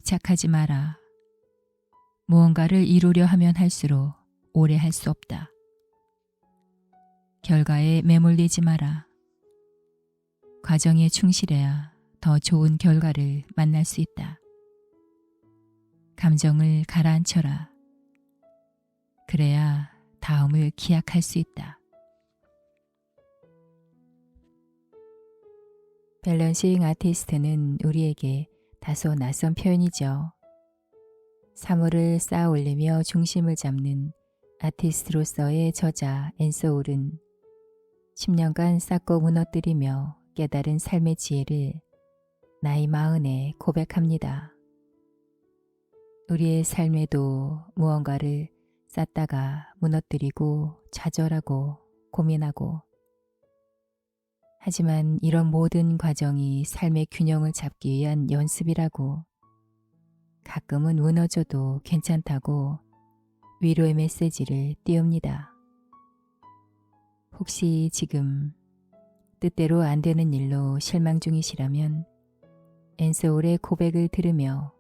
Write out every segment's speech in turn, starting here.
집착하지 마라. 무언가를 이루려 하면 할수록 오래 할 수 없다. 결과에 매몰되지 마라. 과정에 충실해야 더 좋은 결과를 만날 수 있다. 감정을 가라앉혀라. 그래야 다음을 기약할 수 있다. 밸런싱 아티스트는 우리에게 다소 낯선 표현이죠. 사물을 쌓아 올리며 중심을 잡는 아티스트로서의 저자 앤소울은 10년간 쌓고 무너뜨리며 깨달은 삶의 지혜를 나이 40에 고백합니다. 우리의 삶에도 무언가를 쌓다가 무너뜨리고 좌절하고 고민하고, 하지만 이런 모든 과정이 삶의 균형을 잡기 위한 연습이라고, 가끔은 무너져도 괜찮다고 위로의 메시지를 띄웁니다. 혹시 지금 뜻대로 안 되는 일로 실망 중이시라면 앤소울의 고백을 들으며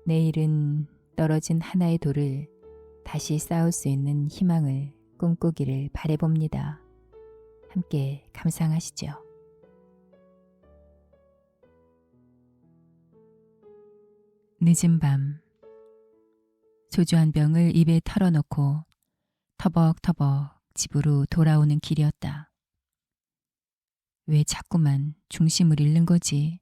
내일은 떨어진 하나의 돌을 다시 쌓을 수 있는 희망을 꿈꾸기를 바라봅니다. 함께 감상하시죠. 늦은 밤, 소주 한 병을 입에 털어놓고 터벅터벅 집으로 돌아오는 길이었다. 왜 자꾸만 중심을 잃는 거지?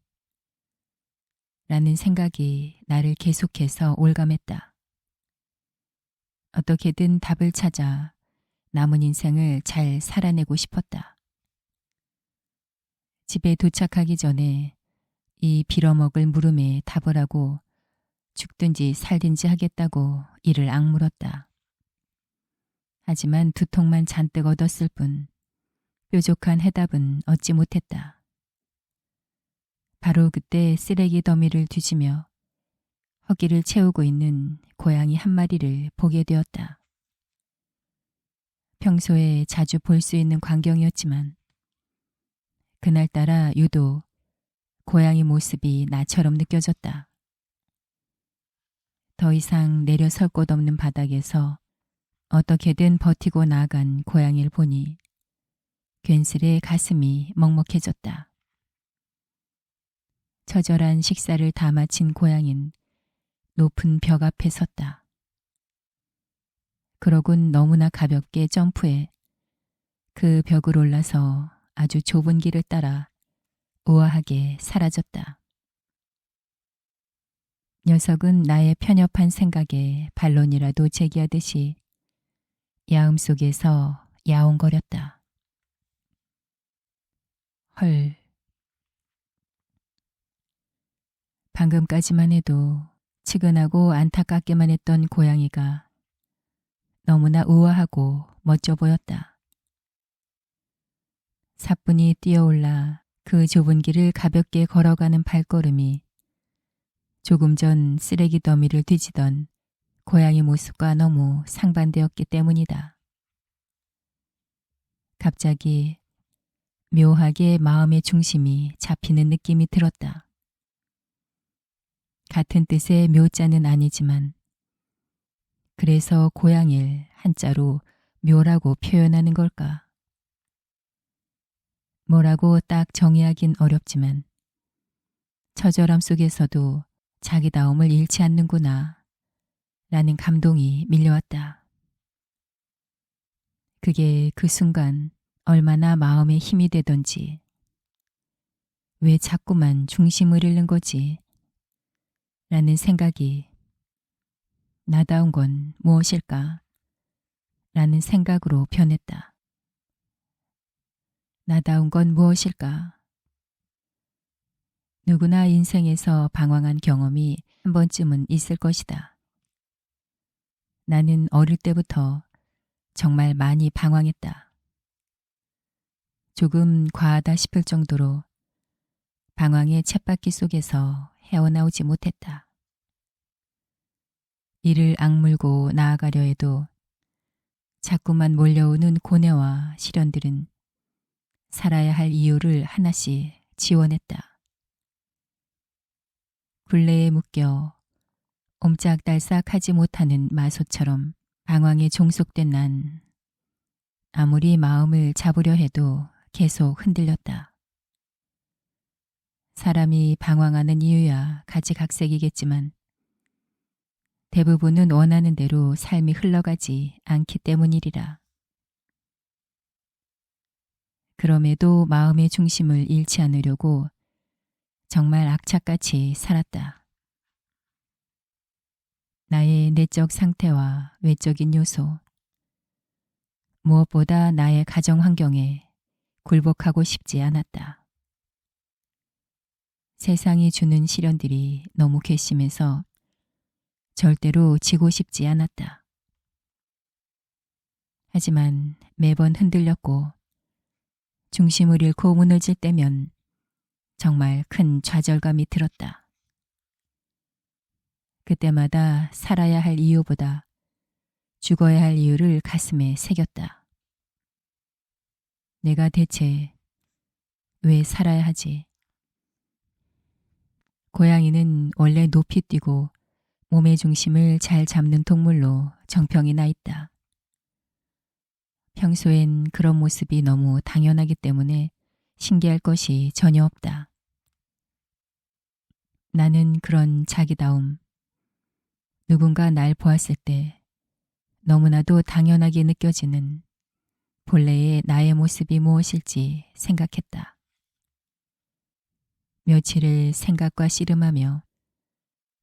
라는 생각이 나를 계속해서 올감했다. 어떻게든 답을 찾아 남은 인생을 잘 살아내고 싶었다. 집에 도착하기 전에 이 빌어먹을 물음에 답을 하고 죽든지 살든지 하겠다고 이를 악물었다. 하지만 두통만 잔뜩 얻었을 뿐 뾰족한 해답은 얻지 못했다. 바로 그때 쓰레기 더미를 뒤지며 허기를 채우고 있는 고양이 한 마리를 보게 되었다. 평소에 자주 볼 수 있는 광경이었지만 그날따라 유독 고양이 모습이 나처럼 느껴졌다. 더 이상 내려설 곳 없는 바닥에서 어떻게든 버티고 나아간 고양이를 보니 괜스레 가슴이 먹먹해졌다. 처절한 식사를 다 마친 고양이는 높은 벽 앞에 섰다. 그러곤 너무나 가볍게 점프해 그 벽을 올라서 아주 좁은 길을 따라 우아하게 사라졌다. 녀석은 나의 편협한 생각에 반론이라도 제기하듯이 야음 속에서 야옹거렸다. 헐. 방금까지만 해도 측은하고 안타깝게만 했던 고양이가 너무나 우아하고 멋져 보였다. 사뿐히 뛰어올라 그 좁은 길을 가볍게 걸어가는 발걸음이 조금 전 쓰레기 더미를 뒤지던 고양이 모습과 너무 상반되었기 때문이다. 갑자기 묘하게 마음의 중심이 잡히는 느낌이 들었다. 같은 뜻의 묘자는 아니지만 그래서 고양이를 한자로 묘라고 표현하는 걸까? 뭐라고 딱 정의하긴 어렵지만 처절함 속에서도 자기다움을 잃지 않는구나 라는 감동이 밀려왔다. 그게 그 순간 얼마나 마음에 힘이 되던지, 왜 자꾸만 중심을 잃는 거지? 라는 생각이 나다운 건 무엇일까? 라는 생각으로 변했다. 나다운 건 무엇일까? 누구나 인생에서 방황한 경험이 한 번쯤은 있을 것이다. 나는 어릴 때부터 정말 많이 방황했다. 조금 과하다 싶을 정도로 방황의 쳇바퀴 속에서 헤어나오지 못했다. 이를 악물고 나아가려 해도 자꾸만 몰려오는 고뇌와 시련들은 살아야 할 이유를 하나씩 지워냈다. 굴레에 묶여 옴짝달싹하지 못하는 마소처럼 방황에 종속된 난 아무리 마음을 잡으려 해도 계속 흔들렸다. 사람이 방황하는 이유야 가지각색이겠지만 대부분은 원하는 대로 삶이 흘러가지 않기 때문이리라. 그럼에도 마음의 중심을 잃지 않으려고 정말 악착같이 살았다. 나의 내적 상태와 외적인 요소, 무엇보다 나의 가정 환경에 굴복하고 싶지 않았다. 세상이 주는 시련들이 너무 괘씸해서 절대로 지고 싶지 않았다. 하지만 매번 흔들렸고 중심을 잃고 무너질 때면 정말 큰 좌절감이 들었다. 그때마다 살아야 할 이유보다 죽어야 할 이유를 가슴에 새겼다. 내가 대체 왜 살아야 하지? 고양이는 원래 높이 뛰고 몸의 중심을 잘 잡는 동물로 정평이 나 있다. 평소엔 그런 모습이 너무 당연하기 때문에 신기할 것이 전혀 없다. 나는 그런 자기다움, 누군가 날 보았을 때 너무나도 당연하게 느껴지는 본래의 나의 모습이 무엇일지 생각했다. 며칠을 생각과 씨름하며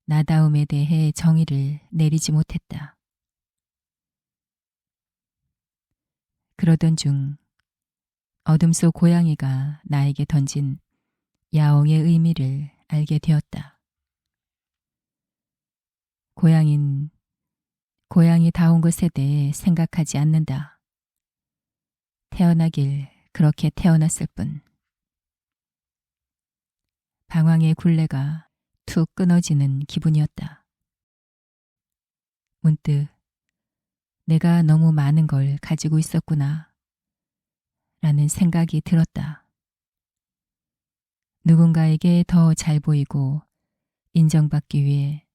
나다움에 대해 정의를 내리지 못했다. 그러던 중 어둠 속 고양이가 나에게 던진 야옹의 의미를 알게 되었다. 고양이는 고양이다운 것에 대해 생각하지 않는다. 태어나길 그렇게 태어났을 뿐. 방황의 굴레가 툭 끊어지는 기분이었다. 문득 내가 너무 많은 걸 가지고 있었구나 라는 생각이 들었다. 누군가에게 더 잘 보이고 인정받기 위해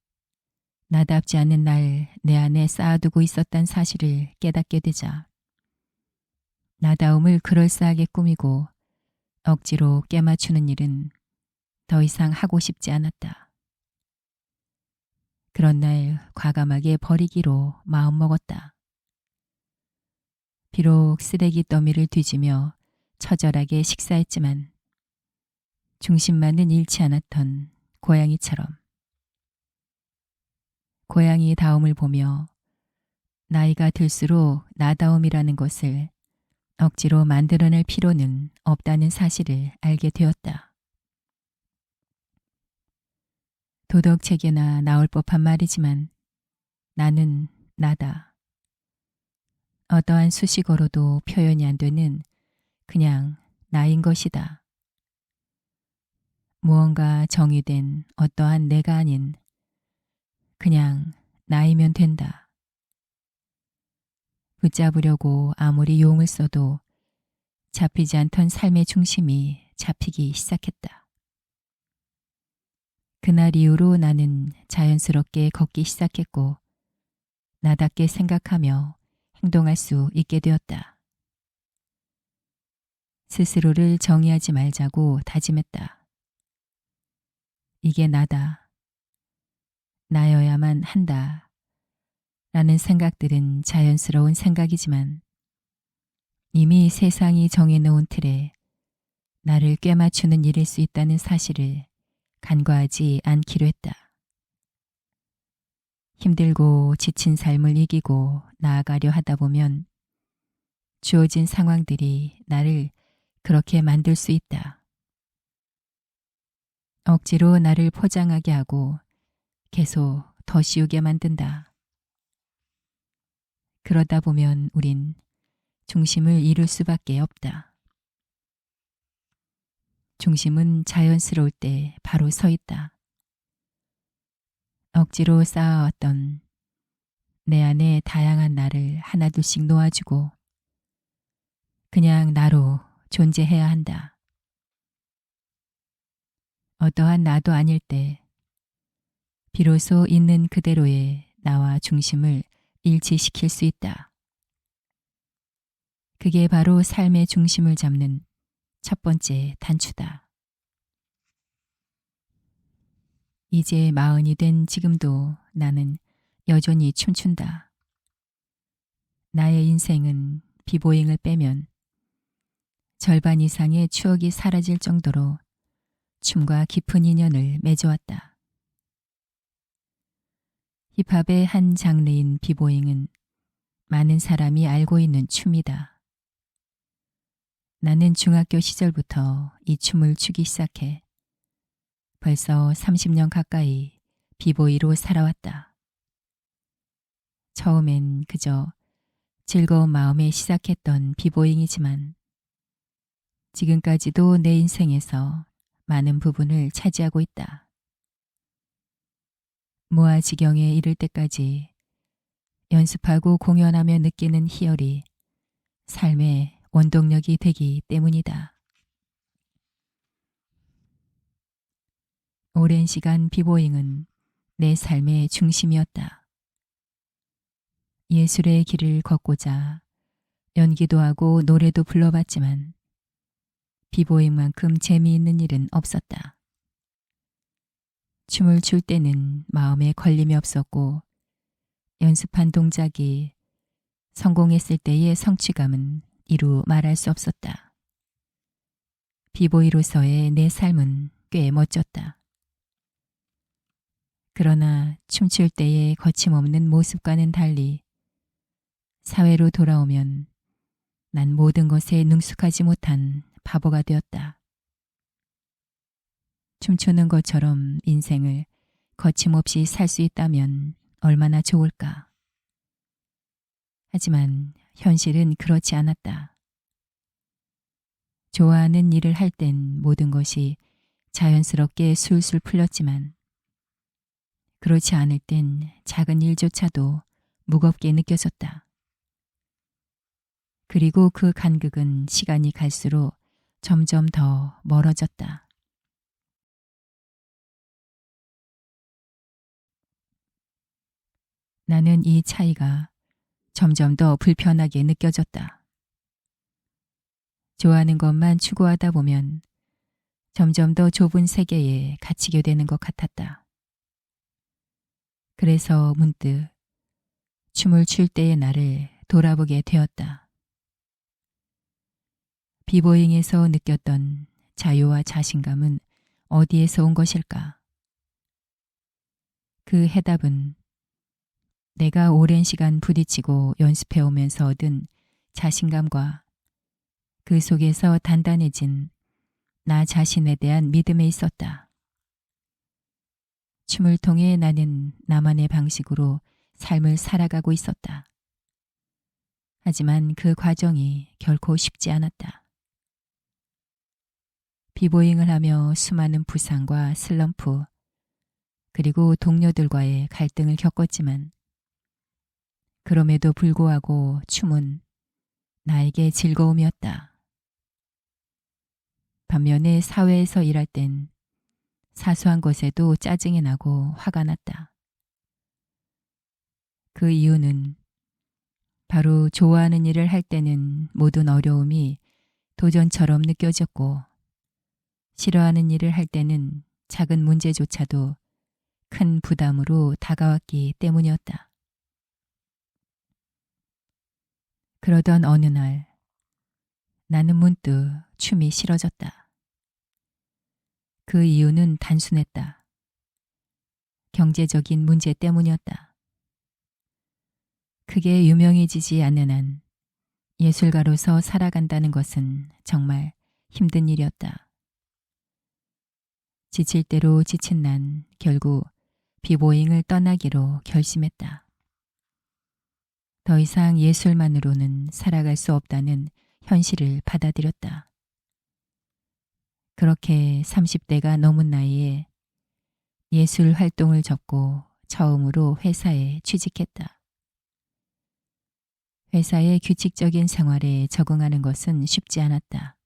나답지 않은 날 내 안에 쌓아두고 있었단 사실을 깨닫게 되자 나다움을 그럴싸하게 꾸미고 억지로 깨맞추는 일은 더 이상 하고 싶지 않았다. 그런 날 과감하게 버리기로 마음먹었다. 비록 쓰레기 더미를 뒤지며 처절하게 식사했지만 중심만은 잃지 않았던 고양이처럼. 고양이다움을 보며 나이가 들수록 나다움이라는 것을 억지로 만들어낼 필요는 없다는 사실을 알게 되었다. 도덕책에나 나올 법한 말이지만 나는 나다. 어떠한 수식어로도 표현이 안 되는 그냥 나인 것이다. 무언가 정의된 어떠한 내가 아닌 그냥 나이면 된다. 붙잡으려고 아무리 용을 써도 잡히지 않던 삶의 중심이 잡히기 시작했다. 그날 이후로 나는 자연스럽게 걷기 시작했고 나답게 생각하며 행동할 수 있게 되었다. 스스로를 정의하지 말자고 다짐했다. 이게 나다. 나여야만 한다. 라는 생각들은 자연스러운 생각이지만 이미 세상이 정해놓은 틀에 나를 꿰맞추는 일일 수 있다는 사실을 간과하지 않기로 했다. 힘들고 지친 삶을 이기고 나아가려 하다 보면 주어진 상황들이 나를 그렇게 만들 수 있다. 억지로 나를 포장하게 하고 계속 더 씌우게 만든다. 그러다 보면 우린 중심을 잃을 수밖에 없다. 중심은 자연스러울 때 바로 서 있다. 억지로 쌓아왔던 내 안에 다양한 나를 하나둘씩 놓아주고 그냥 나로 존재해야 한다. 어떠한 나도 아닐 때 비로소 있는 그대로의 나와 중심을 일치시킬 수 있다. 그게 바로 삶의 중심을 잡는 첫 번째 단추다. 이제 40이 된 지금도 나는 여전히 춤춘다. 나의 인생은 비보잉을 빼면 절반 이상의 추억이 사라질 정도로 춤과 깊은 인연을 맺어왔다. 힙합의 한 장르인 비보잉은 많은 사람이 알고 있는 춤이다. 나는 중학교 시절부터 이 춤을 추기 시작해 벌써 30년 가까이 비보이로 살아왔다. 처음엔 그저 즐거운 마음에 시작했던 비보잉이지만 지금까지도 내 인생에서 많은 부분을 차지하고 있다. 무아지경에 이를 때까지 연습하고 공연하며 느끼는 희열이 삶의 원동력이 되기 때문이다. 오랜 시간 비보잉은 내 삶의 중심이었다. 예술의 길을 걷고자 연기도 하고 노래도 불러봤지만 비보잉만큼 재미있는 일은 없었다. 춤을 출 때는 마음에 걸림이 없었고 연습한 동작이 성공했을 때의 성취감은 이루 말할 수 없었다. 비보이로서의 내 삶은 꽤 멋졌다. 그러나 춤출 때의 거침없는 모습과는 달리 사회로 돌아오면 난 모든 것에 능숙하지 못한 바보가 되었다. 춤추는 것처럼 인생을 거침없이 살 수 있다면 얼마나 좋을까. 하지만 현실은 그렇지 않았다. 좋아하는 일을 할 땐 모든 것이 자연스럽게 술술 풀렸지만 그렇지 않을 땐 작은 일조차도 무겁게 느껴졌다. 그리고 그 간극은 시간이 갈수록 점점 더 멀어졌다. 나는 이 차이가 점점 더 불편하게 느껴졌다. 좋아하는 것만 추구하다 보면 점점 더 좁은 세계에 갇히게 되는 것 같았다. 그래서 문득 춤을 출 때의 나를 돌아보게 되었다. 비보잉에서 느꼈던 자유와 자신감은 어디에서 온 것일까? 그 해답은 내가 오랜 시간 부딪히고 연습해오면서 얻은 자신감과 그 속에서 단단해진 나 자신에 대한 믿음에 있었다. 춤을 통해 나는 나만의 방식으로 삶을 살아가고 있었다. 하지만 그 과정이 결코 쉽지 않았다. 비보잉을 하며 수많은 부상과 슬럼프, 그리고 동료들과의 갈등을 겪었지만 그럼에도 불구하고 춤은 나에게 즐거움이었다. 반면에 사회에서 일할 땐 사소한 것에도 짜증이 나고 화가 났다. 그 이유는 바로 좋아하는 일을 할 때는 모든 어려움이 도전처럼 느껴졌고 싫어하는 일을 할 때는 작은 문제조차도 큰 부담으로 다가왔기 때문이었다. 그러던 어느 날 나는 문득 춤이 싫어졌다. 그 이유는 단순했다. 경제적인 문제 때문이었다. 크게 유명해지지 않는 한 예술가로서 살아간다는 것은 정말 힘든 일이었다. 지칠 대로 지친 난 결국 비보잉을 떠나기로 결심했다. 더 이상 예술만으로는 살아갈 수 없다는 현실을 받아들였다. 그렇게 30대가 넘은 나이에 예술 활동을 접고 처음으로 회사에 취직했다. 회사의 규칙적인 생활에 적응하는 것은 쉽지 않았다.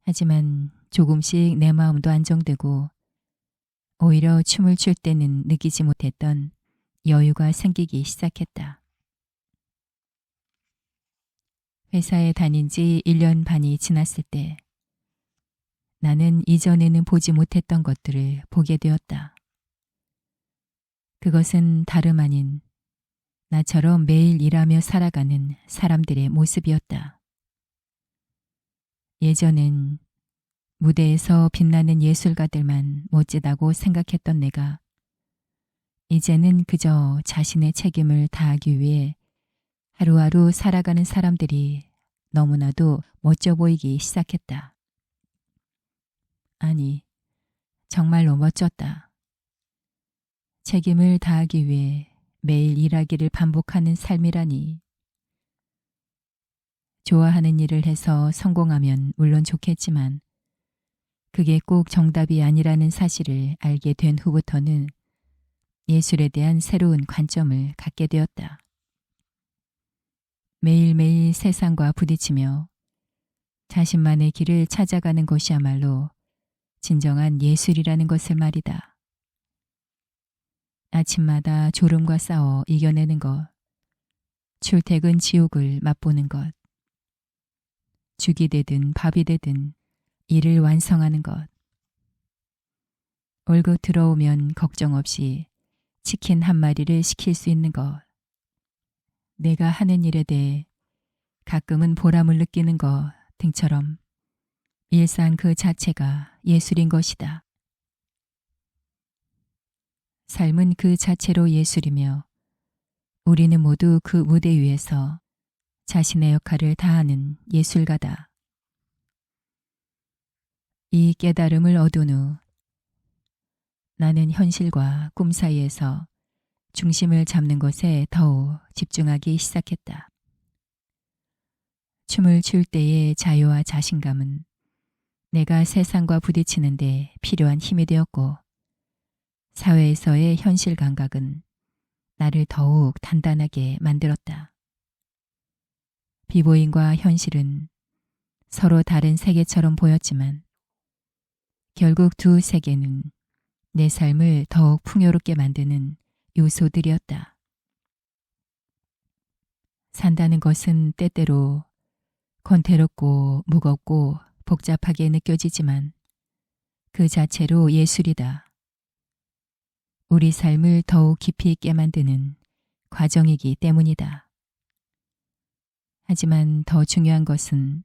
하지만 조금씩 내 마음도 안정되고 오히려 춤을 출 때는 느끼지 못했던 여유가 생기기 시작했다. 회사에 다닌 지 1년 반이 지났을 때 나는 이전에는 보지 못했던 것들을 보게 되었다. 그것은 다름 아닌 나처럼 매일 일하며 살아가는 사람들의 모습이었다. 예전엔 무대에서 빛나는 예술가들만 멋지다고 생각했던 내가 이제는 그저 자신의 책임을 다하기 위해 하루하루 살아가는 사람들이 너무나도 멋져 보이기 시작했다. 아니, 정말로 멋졌다. 책임을 다하기 위해 매일 일하기를 반복하는 삶이라니. 좋아하는 일을 해서 성공하면 물론 좋겠지만 그게 꼭 정답이 아니라는 사실을 알게 된 후부터는 예술에 대한 새로운 관점을 갖게 되었다. 매일매일 세상과 부딪히며 자신만의 길을 찾아가는 것이야말로 진정한 예술이라는 것을 말이다. 아침마다 졸음과 싸워 이겨내는 것, 출퇴근 지옥을 맛보는 것, 죽이 되든 밥이 되든 일을 완성하는 것, 월급 들어오면 걱정 없이 치킨 한 마리를 시킬 수 있는 것, 내가 하는 일에 대해 가끔은 보람을 느끼는 것 등처럼 일상 그 자체가 예술인 것이다. 삶은 그 자체로 예술이며 우리는 모두 그 무대 위에서 자신의 역할을 다하는 예술가다. 이 깨달음을 얻은 후 나는 현실과 꿈 사이에서 중심을 잡는 것에 더욱 집중하기 시작했다. 춤을 출 때의 자유와 자신감은 내가 세상과 부딪히는데 필요한 힘이 되었고 사회에서의 현실 감각은 나를 더욱 단단하게 만들었다. 비보잉과 현실은 서로 다른 세계처럼 보였지만 결국 두 세계는 내 삶을 더욱 풍요롭게 만드는 요소들이었다. 산다는 것은 때때로 권태롭고 무겁고 복잡하게 느껴지지만 그 자체로 예술이다. 우리 삶을 더욱 깊이 있게 만드는 과정이기 때문이다. 하지만 더 중요한 것은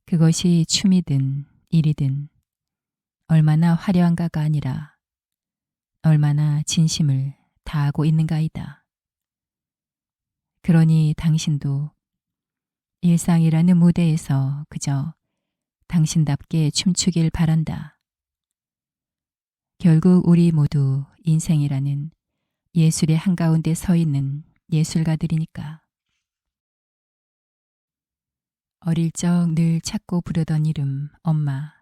그것이 춤이든 일이든 얼마나 화려한가가 아니라 얼마나 진심을 다하고 있는가이다. 그러니 당신도 일상이라는 무대에서 그저 당신답게 춤추길 바란다. 결국 우리 모두 인생이라는 예술의 한가운데 서 있는 예술가들이니까. 어릴 적 늘 찾고 부르던 이름 엄마.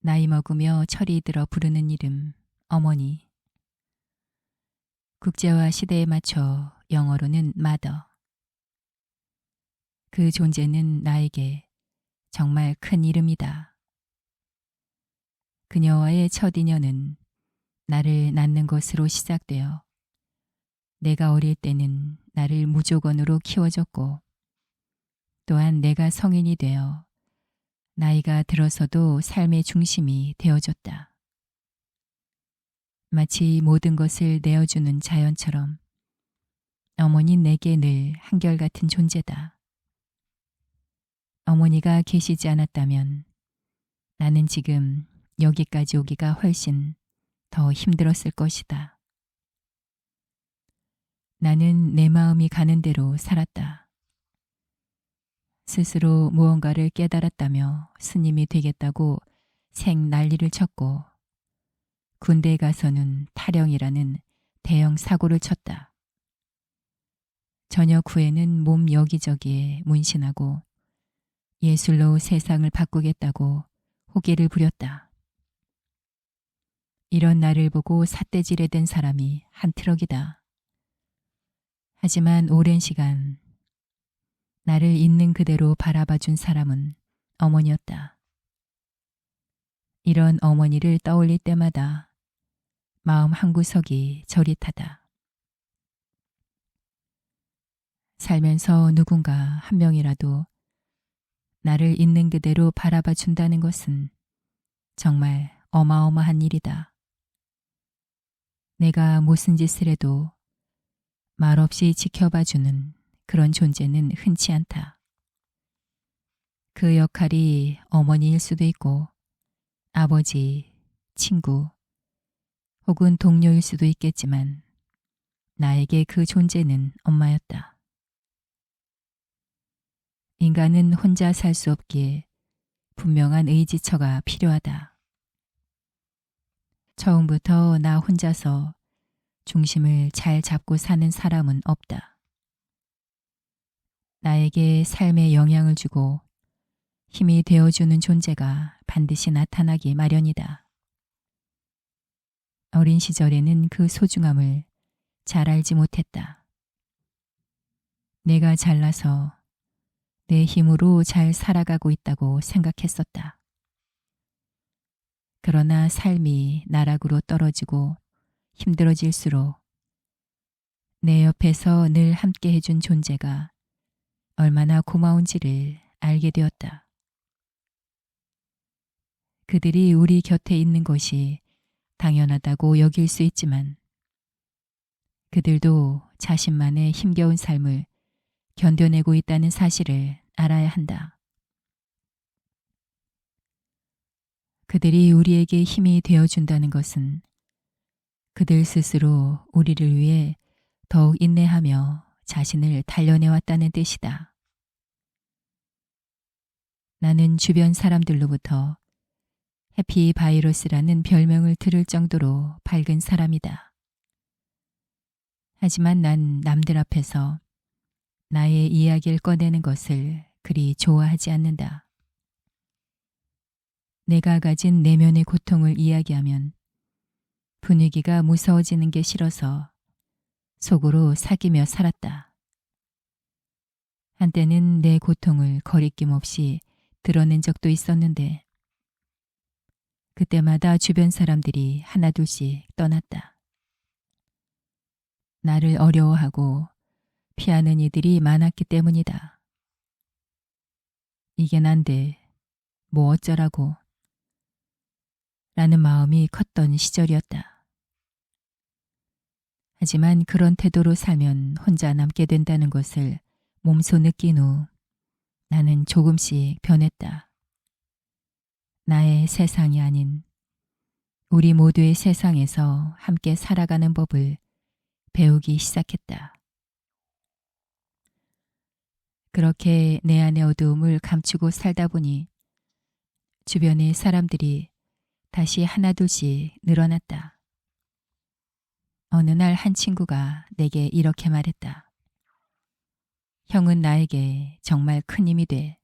나이 먹으며 철이 들어 부르는 이름 어머니. 국제화 시대에 맞춰 영어로는 mother. 그 존재는 나에게 정말 큰 이름이다. 그녀와의 첫 인연은 나를 낳는 것으로 시작되어 내가 어릴 때는 나를 무조건으로 키워줬고 또한 내가 성인이 되어 나이가 들어서도 삶의 중심이 되어줬다. 마치 모든 것을 내어주는 자연처럼 어머니는 내게 늘 한결같은 존재다. 어머니가 계시지 않았다면 나는 지금 여기까지 오기가 훨씬 더 힘들었을 것이다. 나는 내 마음이 가는 대로 살았다. 스스로 무언가를 깨달았다며 스님이 되겠다고 생 난리를 쳤고 군대에 가서는 탈영이라는 대형 사고를 쳤다. 저녁 후에는 몸 여기저기에 문신하고 예술로 세상을 바꾸겠다고 호기를 부렸다. 이런 나를 보고 삿대질에 든 사람이 한 트럭이다. 하지만 오랜 시간 나를 있는 그대로 바라봐준 사람은 어머니였다. 이런 어머니를 떠올릴 때마다 마음 한구석이 저릿하다. 살면서 누군가 한 명이라도 나를 있는 그대로 바라봐 준다는 것은 정말 어마어마한 일이다. 내가 무슨 짓을 해도 말없이 지켜봐주는 그런 존재는 흔치 않다. 그 역할이 어머니일 수도 있고 아버지, 친구 혹은 동료일 수도 있겠지만 나에게 그 존재는 엄마였다. 인간은 혼자 살 수 없기에 분명한 의지처가 필요하다. 처음부터 나 혼자서 중심을 잘 잡고 사는 사람은 없다. 나에게 삶에 영향을 주고 힘이 되어주는 존재가 반드시 나타나기 마련이다. 어린 시절에는 그 소중함을 잘 알지 못했다. 내가 잘나서 내 힘으로 잘 살아가고 있다고 생각했었다. 그러나 삶이 나락으로 떨어지고 힘들어질수록 내 옆에서 늘 함께 해준 존재가 얼마나 고마운지를 알게 되었다. 그들이 우리 곁에 있는 것이 당연하다고 여길 수 있지만 그들도 자신만의 힘겨운 삶을 견뎌내고 있다는 사실을 알아야 한다. 그들이 우리에게 힘이 되어준다는 것은 그들 스스로 우리를 위해 더욱 인내하며 자신을 단련해왔다는 뜻이다. 나는 주변 사람들로부터 해피바이러스라는 별명을 들을 정도로 밝은 사람이다. 하지만 난 남들 앞에서 나의 이야기를 꺼내는 것을 그리 좋아하지 않는다. 내가 가진 내면의 고통을 이야기하면 분위기가 무서워지는 게 싫어서 속으로 사귀며 살았다. 한때는 내 고통을 거리낌 없이 드러낸 적도 있었는데 그때마다 주변 사람들이 하나둘씩 떠났다. 나를 어려워하고 피하는 이들이 많았기 때문이다. 이게 난데 뭐 어쩌라고 라는 마음이 컸던 시절이었다. 하지만 그런 태도로 살면 혼자 남게 된다는 것을 몸소 느낀 후 나는 조금씩 변했다. 나의 세상이 아닌 우리 모두의 세상에서 함께 살아가는 법을 배우기 시작했다. 그렇게 내 안의 어두움을 감추고 살다 보니 주변의 사람들이 다시 하나둘씩 늘어났다. 어느 날 한 친구가 내게 이렇게 말했다. 형은 나에게 정말 큰 힘이 돼.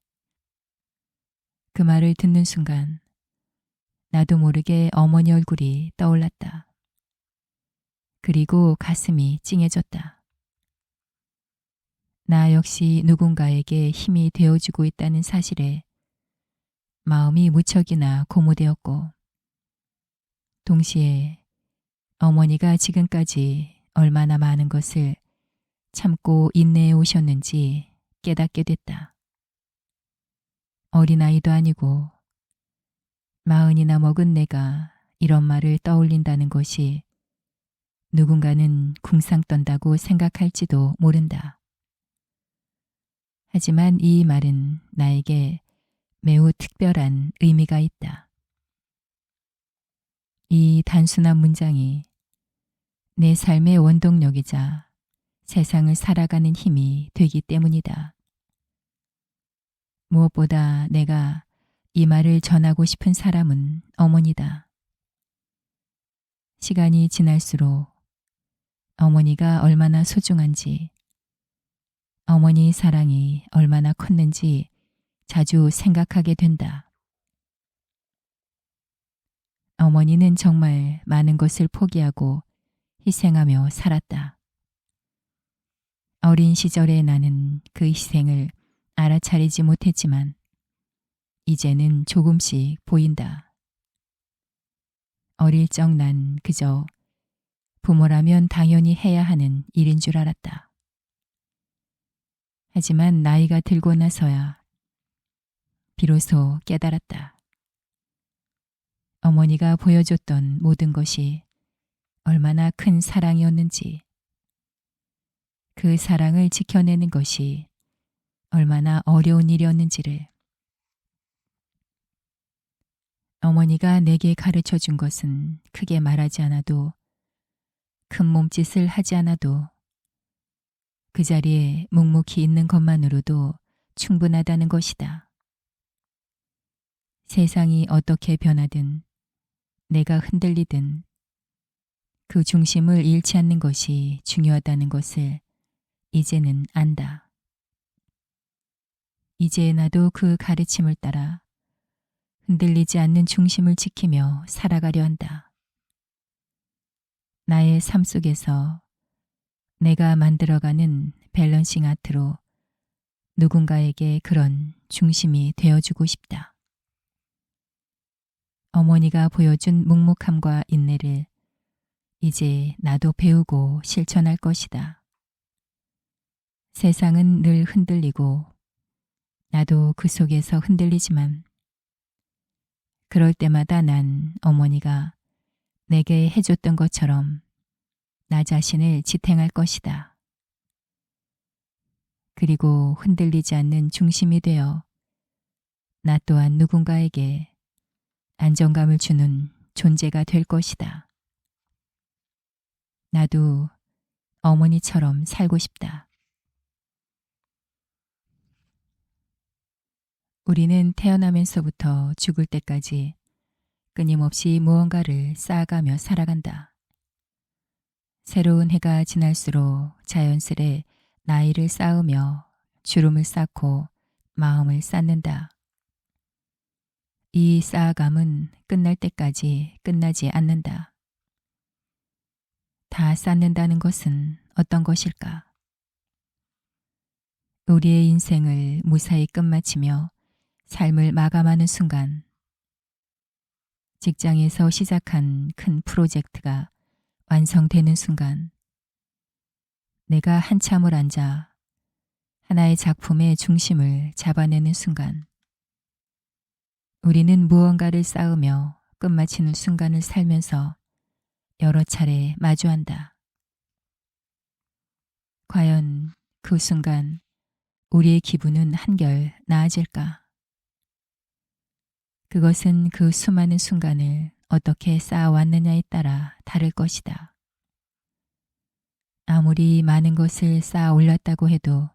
그 말을 듣는 순간 나도 모르게 어머니 얼굴이 떠올랐다. 그리고 가슴이 찡해졌다. 나 역시 누군가에게 힘이 되어주고 있다는 사실에 마음이 무척이나 고무되었고 동시에 어머니가 지금까지 얼마나 많은 것을 참고 인내해 오셨는지 깨닫게 됐다. 어린아이도 아니고 40이나 먹은 내가 이런 말을 떠올린다는 것이 누군가는 궁상 떤다고 생각할지도 모른다. 하지만 이 말은 나에게 매우 특별한 의미가 있다. 이 단순한 문장이 내 삶의 원동력이자 세상을 살아가는 힘이 되기 때문이다. 무엇보다 내가 이 말을 전하고 싶은 사람은 어머니다. 시간이 지날수록 어머니가 얼마나 소중한지, 어머니의 사랑이 얼마나 컸는지 자주 생각하게 된다. 어머니는 정말 많은 것을 포기하고 희생하며 살았다. 어린 시절의 나는 그 희생을 알아차리지 못했지만 이제는 조금씩 보인다. 어릴 적 난 그저 부모라면 당연히 해야 하는 일인 줄 알았다. 하지만 나이가 들고 나서야 비로소 깨달았다. 어머니가 보여줬던 모든 것이 얼마나 큰 사랑이었는지, 그 사랑을 지켜내는 것이 얼마나 어려운 일이었는지를. 어머니가 내게 가르쳐 준 것은 크게 말하지 않아도, 큰 몸짓을 하지 않아도, 그 자리에 묵묵히 있는 것만으로도 충분하다는 것이다. 세상이 어떻게 변하든, 내가 흔들리든 그 중심을 잃지 않는 것이 중요하다는 것을 이제는 안다. 이제 나도 그 가르침을 따라 흔들리지 않는 중심을 지키며 살아가려 한다. 나의 삶 속에서 내가 만들어가는 밸런싱 아트로 누군가에게 그런 중심이 되어주고 싶다. 어머니가 보여준 묵묵함과 인내를 이제 나도 배우고 실천할 것이다. 세상은 늘 흔들리고 나도 그 속에서 흔들리지만 그럴 때마다 난 어머니가 내게 해줬던 것처럼 나 자신을 지탱할 것이다. 그리고 흔들리지 않는 중심이 되어 나 또한 누군가에게 안정감을 주는 존재가 될 것이다. 나도 어머니처럼 살고 싶다. 우리는 태어나면서부터 죽을 때까지 끊임없이 무언가를 쌓아가며 살아간다. 새로운 해가 지날수록 자연스레 나이를 쌓으며 주름을 쌓고 마음을 쌓는다. 이 쌓아감은 끝날 때까지 끝나지 않는다. 다 쌓는다는 것은 어떤 것일까? 우리의 인생을 무사히 끝마치며 삶을 마감하는 순간, 직장에서 시작한 큰 프로젝트가 완성되는 순간, 내가 한참을 앉아 하나의 작품의 중심을 잡아내는 순간, 우리는 무언가를 쌓으며 끝마치는 순간을 살면서 여러 차례 마주한다. 과연 그 순간 우리의 기분은 한결 나아질까? 그것은 그 수많은 순간을 어떻게 쌓아왔느냐에 따라 다를 것이다. 아무리 많은 것을 쌓아 올렸다고 해도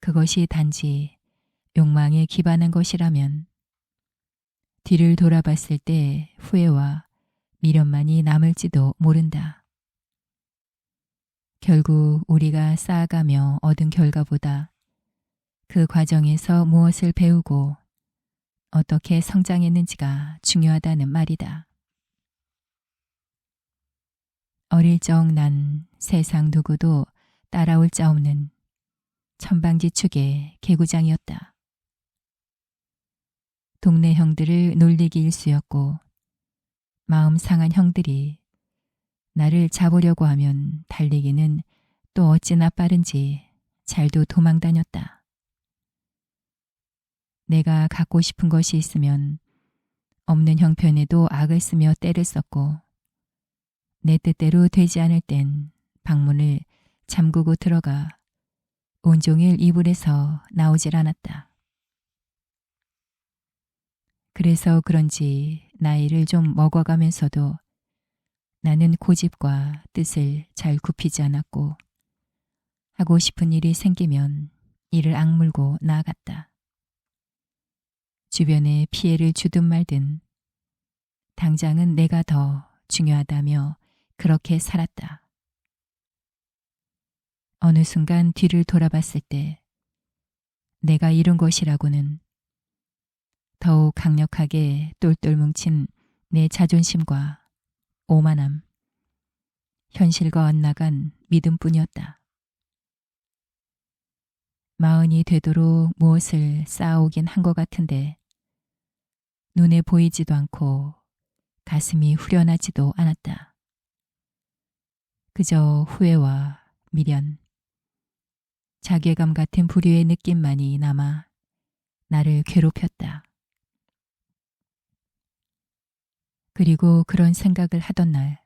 그것이 단지 욕망에 기반한 것이라면 뒤를 돌아봤을 때 후회와 미련만이 남을지도 모른다. 결국 우리가 쌓아가며 얻은 결과보다 그 과정에서 무엇을 배우고 어떻게 성장했는지가 중요하다는 말이다. 어릴 적 난 세상 누구도 따라올 자 없는 천방지축의 개구장이었다. 동네 형들을 놀리기 일쑤였고 마음 상한 형들이 나를 잡으려고 하면 달리기는 또 어찌나 빠른지 잘도 도망 다녔다. 내가 갖고 싶은 것이 있으면 없는 형편에도 악을 쓰며 떼를 썼고 내 뜻대로 되지 않을 땐 방문을 잠그고 들어가 온종일 이불에서 나오질 않았다. 그래서 그런지 나이를 좀 먹어가면서도 나는 고집과 뜻을 잘 굽히지 않았고 하고 싶은 일이 생기면 이를 악물고 나아갔다. 주변에 피해를 주든 말든 당장은 내가 더 중요하다며 그렇게 살았다. 어느 순간 뒤를 돌아봤을 때 내가 이룬 것이라고는 더욱 강력하게 똘똘 뭉친 내 자존심과 오만함, 현실과 엇나간 믿음뿐이었다. 마흔이 되도록 무엇을 쌓아오긴 한 것 같은데 눈에 보이지도 않고 가슴이 후련하지도 않았다. 그저 후회와 미련, 자괴감 같은 부류의 느낌만이 남아 나를 괴롭혔다. 그리고 그런 생각을 하던 날,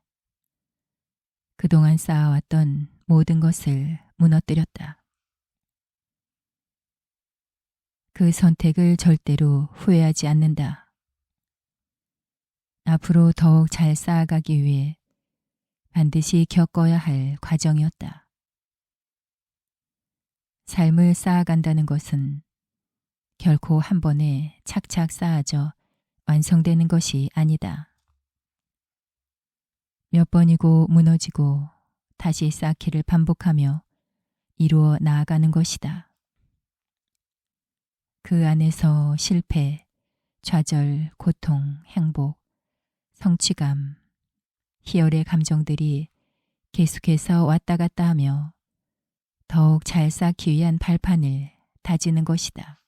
그동안 쌓아왔던 모든 것을 무너뜨렸다. 그 선택을 절대로 후회하지 않는다. 앞으로 더욱 잘 쌓아가기 위해 반드시 겪어야 할 과정이었다. 삶을 쌓아간다는 것은 결코 한 번에 착착 쌓아져 완성되는 것이 아니다. 몇 번이고 무너지고 다시 쌓기를 반복하며 이루어 나아가는 것이다. 그 안에서 실패, 좌절, 고통, 행복, 성취감, 희열의 감정들이 계속해서 왔다 갔다 하며 더욱 잘 쌓기 위한 발판을 다지는 것이다.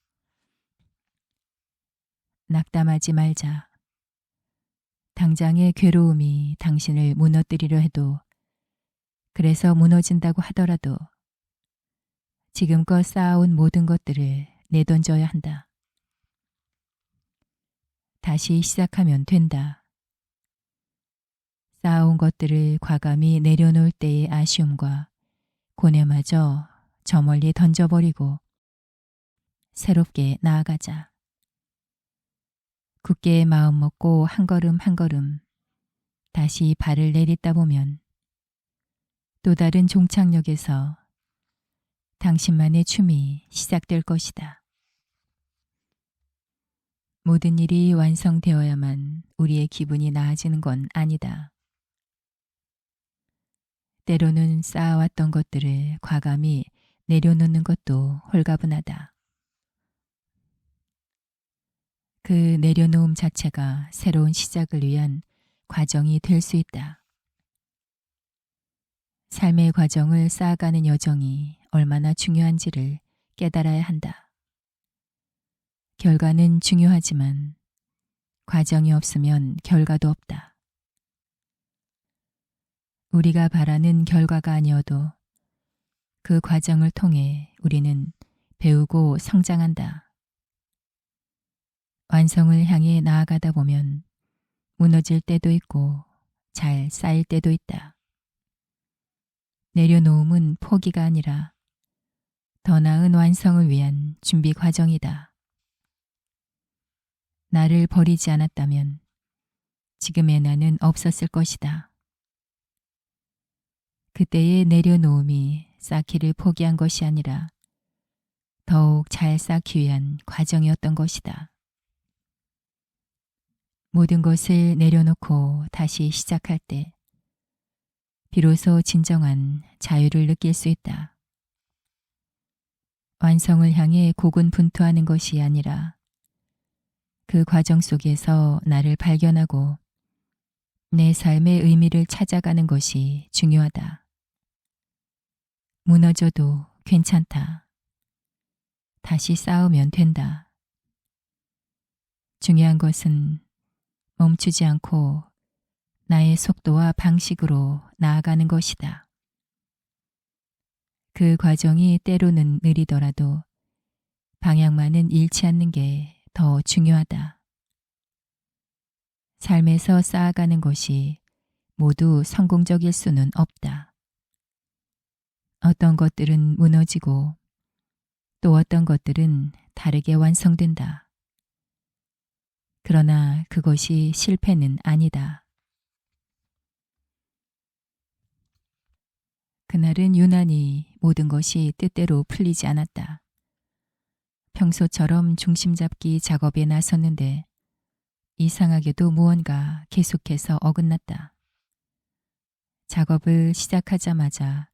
낙담하지 말자. 당장의 괴로움이 당신을 무너뜨리려 해도, 그래서 무너진다고 하더라도 지금껏 쌓아온 모든 것들을 내던져야 한다. 다시 시작하면 된다. 쌓아온 것들을 과감히 내려놓을 때의 아쉬움과 고뇌마저 저 멀리 던져버리고 새롭게 나아가자. 굳게 마음 먹고 한 걸음 한 걸음 다시 발을 내딛다 보면 또 다른 종착역에서 당신만의 춤이 시작될 것이다. 모든 일이 완성되어야만 우리의 기분이 나아지는 건 아니다. 때로는 쌓아왔던 것들을 과감히 내려놓는 것도 홀가분하다. 그 내려놓음 자체가 새로운 시작을 위한 과정이 될 수 있다. 삶의 과정을 쌓아가는 여정이 얼마나 중요한지를 깨달아야 한다. 결과는 중요하지만 과정이 없으면 결과도 없다. 우리가 바라는 결과가 아니어도 그 과정을 통해 우리는 배우고 성장한다. 완성을 향해 나아가다 보면 무너질 때도 있고 잘 쌓일 때도 있다. 내려놓음은 포기가 아니라 더 나은 완성을 위한 준비 과정이다. 나를 버리지 않았다면 지금의 나는 없었을 것이다. 그때의 내려놓음이 쌓기를 포기한 것이 아니라 더욱 잘 쌓기 위한 과정이었던 것이다. 모든 것을 내려놓고 다시 시작할 때 비로소 진정한 자유를 느낄 수 있다. 완성을 향해 고군분투하는 것이 아니라 그 과정 속에서 나를 발견하고 내 삶의 의미를 찾아가는 것이 중요하다. 무너져도 괜찮다. 다시 쌓으면 된다. 중요한 것은 멈추지 않고 나의 속도와 방식으로 나아가는 것이다. 그 과정이 때로는 느리더라도 방향만은 잃지 않는 게 더 중요하다. 삶에서 쌓아가는 것이 모두 성공적일 수는 없다. 어떤 것들은 무너지고 또 어떤 것들은 다르게 완성된다. 그러나 그것이 실패는 아니다. 그날은 유난히 모든 것이 뜻대로 풀리지 않았다. 평소처럼 중심 잡기 작업에 나섰는데 이상하게도 무언가 계속해서 어긋났다. 작업을 시작하자마자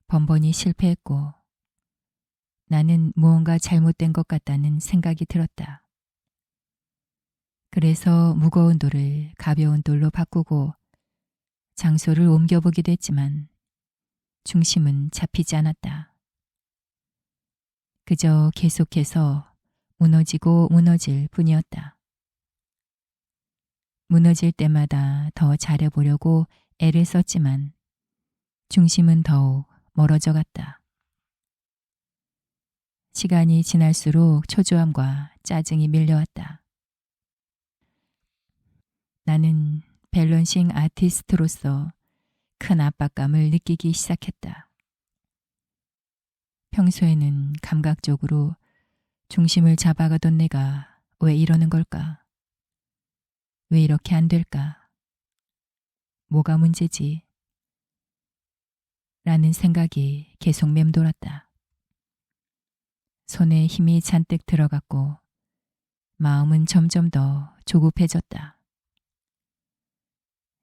번번이 실패했고 나는 무언가 잘못된 것 같다는 생각이 들었다. 그래서 무거운 돌을 가벼운 돌로 바꾸고 장소를 옮겨보기도 했지만 중심은 잡히지 않았다. 그저 계속해서 무너지고 무너질 뿐이었다. 무너질 때마다 더 잘해보려고 애를 썼지만 중심은 더욱 멀어져 갔다. 시간이 지날수록 초조함과 짜증이 밀려왔다. 나는 밸런싱 아티스트로서 큰 압박감을 느끼기 시작했다. 평소에는 감각적으로 중심을 잡아가던 내가 왜 이러는 걸까? 왜 이렇게 안 될까? 뭐가 문제지? 라는 생각이 계속 맴돌았다. 손에 힘이 잔뜩 들어갔고 마음은 점점 더 조급해졌다.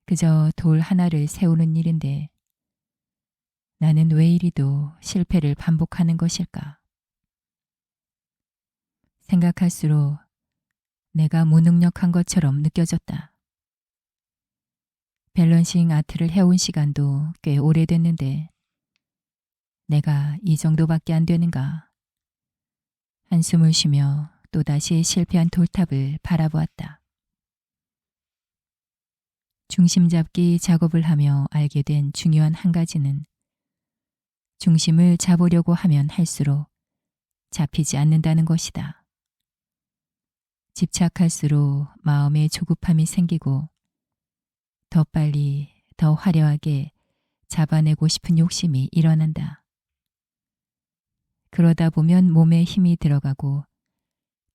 그저 돌 하나를 세우는 일인데 나는 왜 이리도 실패를 반복하는 것일까? 생각할수록 내가 무능력한 것처럼 느껴졌다. 밸런싱 아트를 해온 시간도 꽤 오래됐는데 내가 이 정도밖에 안 되는가? 한숨을 쉬며 또다시 실패한 돌탑을 바라보았다. 중심 잡기 작업을 하며 알게 된 중요한 한 가지는 중심을 잡으려고 하면 할수록 잡히지 않는다는 것이다. 집착할수록 마음에 조급함이 생기고 더 빨리, 더 화려하게 잡아내고 싶은 욕심이 일어난다. 그러다 보면 몸에 힘이 들어가고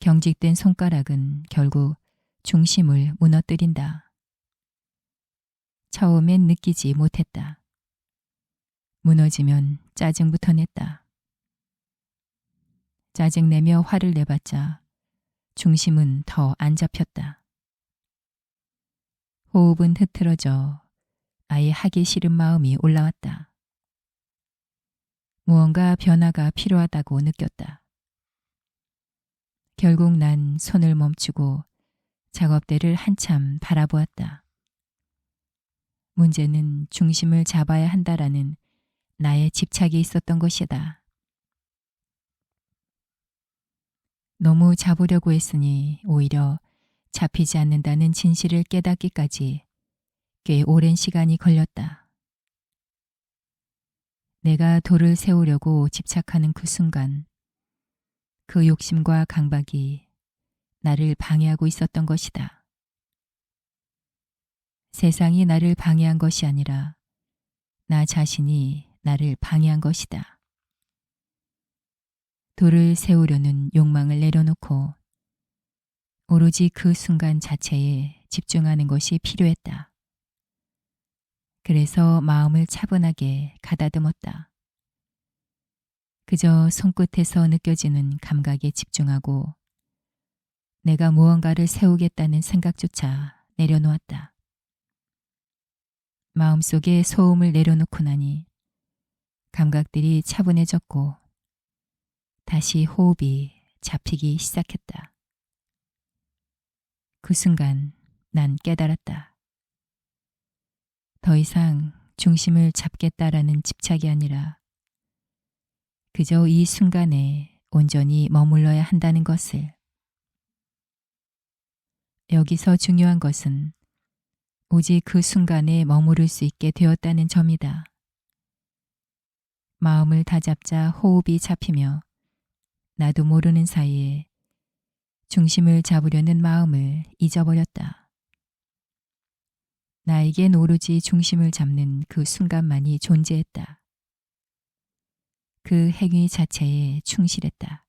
경직된 손가락은 결국 중심을 무너뜨린다. 처음엔 느끼지 못했다. 무너지면 짜증부터 냈다. 짜증내며 화를 내봤자 중심은 더 안 잡혔다. 호흡은 흐트러져 아예 하기 싫은 마음이 올라왔다. 무언가 변화가 필요하다고 느꼈다. 결국 난 손을 멈추고 작업대를 한참 바라보았다. 문제는 중심을 잡아야 한다라는 나의 집착이 있었던 것이다. 너무 잡으려고 했으니 오히려 잡히지 않는다는 진실을 깨닫기까지 꽤 오랜 시간이 걸렸다. 내가 돌을 세우려고 집착하는 그 순간 그 욕심과 강박이 나를 방해하고 있었던 것이다. 세상이 나를 방해한 것이 아니라 나 자신이 나를 방해한 것이다. 돌을 세우려는 욕망을 내려놓고 오로지 그 순간 자체에 집중하는 것이 필요했다. 그래서 마음을 차분하게 가다듬었다. 그저 손끝에서 느껴지는 감각에 집중하고 내가 무언가를 세우겠다는 생각조차 내려놓았다. 마음속에 소음을 내려놓고 나니 감각들이 차분해졌고 다시 호흡이 잡히기 시작했다. 그 순간 난 깨달았다. 더 이상 중심을 잡겠다라는 집착이 아니라 그저 이 순간에 온전히 머물러야 한다는 것을. 여기서 중요한 것은 오직 그 순간에 머무를 수 있게 되었다는 점이다. 마음을 다잡자 호흡이 잡히며 나도 모르는 사이에 중심을 잡으려는 마음을 잊어버렸다. 나에겐 오로지 중심을 잡는 그 순간만이 존재했다. 그 행위 자체에 충실했다.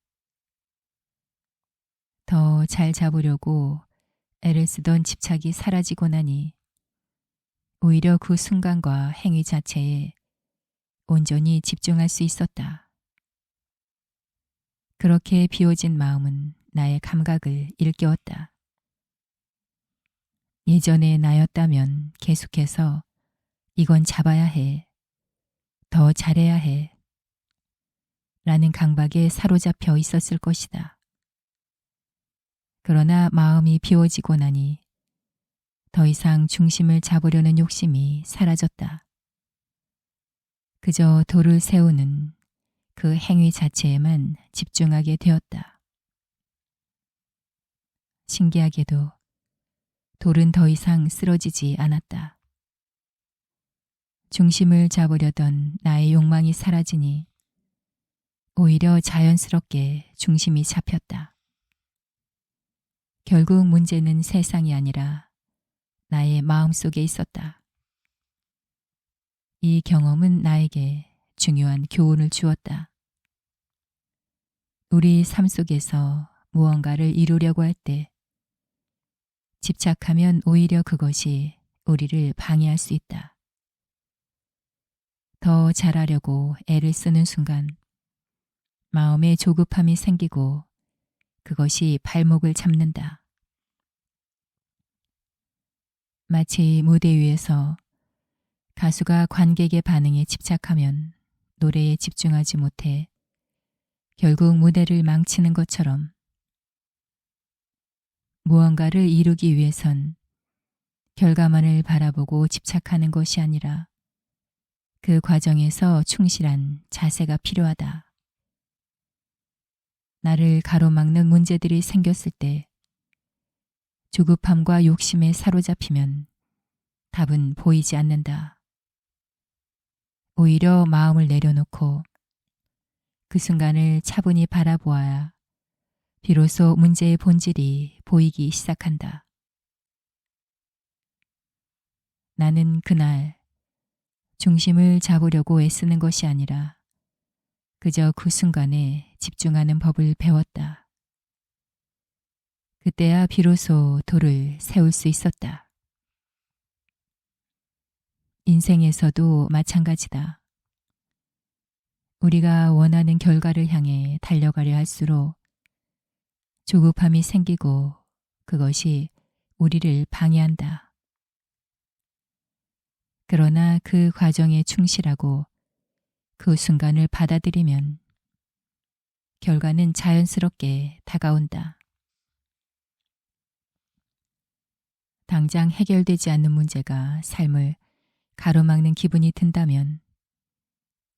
더 잘 잡으려고 애를 쓰던 집착이 사라지고 나니 오히려 그 순간과 행위 자체에 온전히 집중할 수 있었다. 그렇게 비워진 마음은 나의 감각을 일깨웠다. 예전의 나였다면 계속해서 이건 잡아야 해, 더 잘해야 해 라는 강박에 사로잡혀 있었을 것이다. 그러나 마음이 비워지고 나니 더 이상 중심을 잡으려는 욕심이 사라졌다. 그저 돌을 세우는 그 행위 자체에만 집중하게 되었다. 신기하게도 돌은 더 이상 쓰러지지 않았다. 중심을 잡으려던 나의 욕망이 사라지니 오히려 자연스럽게 중심이 잡혔다. 결국 문제는 세상이 아니라 나의 마음속에 있었다. 이 경험은 나에게 중요한 교훈을 주었다. 우리 삶 속에서 무언가를 이루려고 할 때 집착하면 오히려 그것이 우리를 방해할 수 있다. 더 잘하려고 애를 쓰는 순간 마음에 조급함이 생기고 그것이 발목을 잡는다. 마치 무대 위에서 가수가 관객의 반응에 집착하면 노래에 집중하지 못해 결국 무대를 망치는 것처럼 무언가를 이루기 위해선 결과만을 바라보고 집착하는 것이 아니라 그 과정에서 충실한 자세가 필요하다. 나를 가로막는 문제들이 생겼을 때 조급함과 욕심에 사로잡히면 답은 보이지 않는다. 오히려 마음을 내려놓고 그 순간을 차분히 바라보아야 비로소 문제의 본질이 보이기 시작한다. 나는 그날 중심을 잡으려고 애쓰는 것이 아니라 그저 그 순간에 집중하는 법을 배웠다. 그때야 비로소 돌을 세울 수 있었다. 인생에서도 마찬가지다. 우리가 원하는 결과를 향해 달려가려 할수록 조급함이 생기고 그것이 우리를 방해한다. 그러나 그 과정에 충실하고 그 순간을 받아들이면 결과는 자연스럽게 다가온다. 당장 해결되지 않는 문제가 삶을 가로막는 기분이 든다면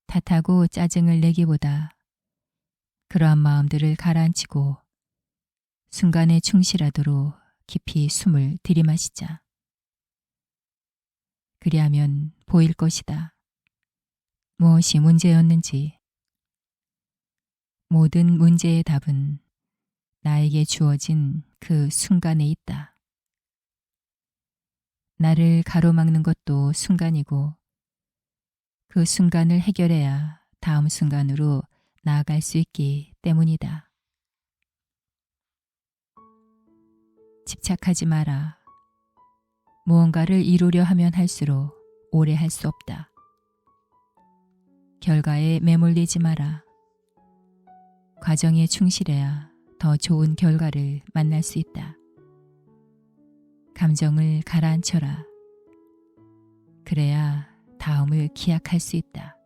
탓하고 짜증을 내기보다 그러한 마음들을 가라앉히고 순간에 충실하도록 깊이 숨을 들이마시자. 그리하면 보일 것이다. 무엇이 문제였는지. 모든 문제의 답은 나에게 주어진 그 순간에 있다. 나를 가로막는 것도 순간이고 그 순간을 해결해야 다음 순간으로 나아갈 수 있기 때문이다. 집착하지 마라. 무언가를 이루려 하면 할수록 오래 할 수 없다. 결과에 매몰리지 마라. 과정에 충실해야 더 좋은 결과를 만날 수 있다. 감정을 가라앉혀라. 그래야 다음을 기약할 수 있다.